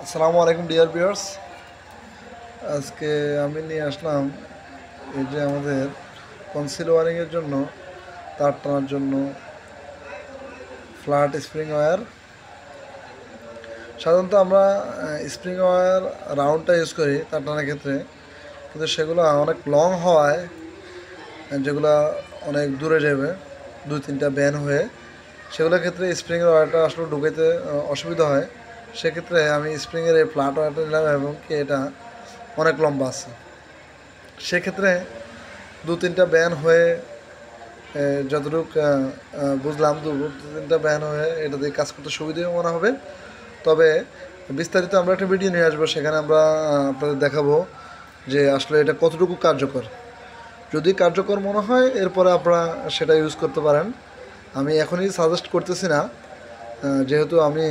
আসসালামু আলাইকুম dear viewers. আজকে আমি নিয়ে আসলাম এই যে আমাদের কনসিল ওয়ারিংয়ের জন্য তার টানার জন্য ফ্ল্যাট স্প্রিং ওয়্যার। সাধারণত আমরা স্প্রিং ওয়্যার রাউন্ডটা ইউজ করি তার টানার ক্ষেত্রে, কিন্তু সেগুলো অনেক লং হওয়ায় যেগুলো অনেক দূরে যাবে 2-3টা ব্যান হয়ে, সেগুলোর ক্ষেত্রে স্প্রিংয়ের ওয়্যারটা আসলে ঢুকাইতে অসুবিধা হয়। সেক্ষেত্রে আমি স্প্রিংয়ের এই ফ্ল্যাট ওয়্যারটা নিলাম এবং কি এটা অনেক লম্বা আছে। সেক্ষেত্রে 2-3টা ব্যান হয়ে যতটুকু বুঝলাম 2-3টা ব্যান হয়ে এটা দিয়ে কাজ করতে সুবিধাও মনে হবে। তবে বিস্তারিত আমরা একটা ভিডিও নিয়ে আসবো, সেখানে আমরা আপনাদের দেখাবো যে আসলে এটা কতটুকু কার্যকর। যদি কার্যকর মনে হয় এরপরে আপনারা সেটা ইউজ করতে পারেন। আমি এখনই সাজেস্ট করতেছি না, যেহেতু আমি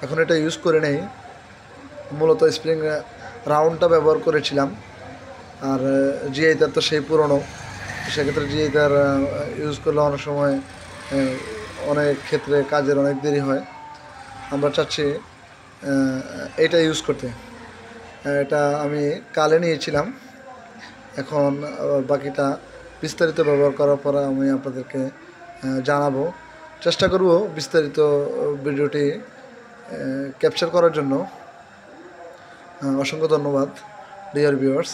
এখন এটা ইউজ করে নেই, মূলত স্প্রিং রাউন্ডটা ব্যবহার করেছিলাম। আর জিআই তার তো সেই পুরনো, সেক্ষেত্রে জিআই তার ইউজ করলে অনেক সময় অনেক ক্ষেত্রে কাজের অনেক দেরি হয়। আমরা চাচ্ছি এটা ইউজ করতে। এটা আমি কালে নিয়েছিলাম, এখন বাকিটা বিস্তারিত ব্যবহার করার পরে আমি আপনাদেরকে জানাবো। চেষ্টা করব বিস্তারিত ভিডিওটি ক্যাপচার করার জন্য। অসংখ্য ধন্যবাদ ডিয়ার ভিউয়ার্স।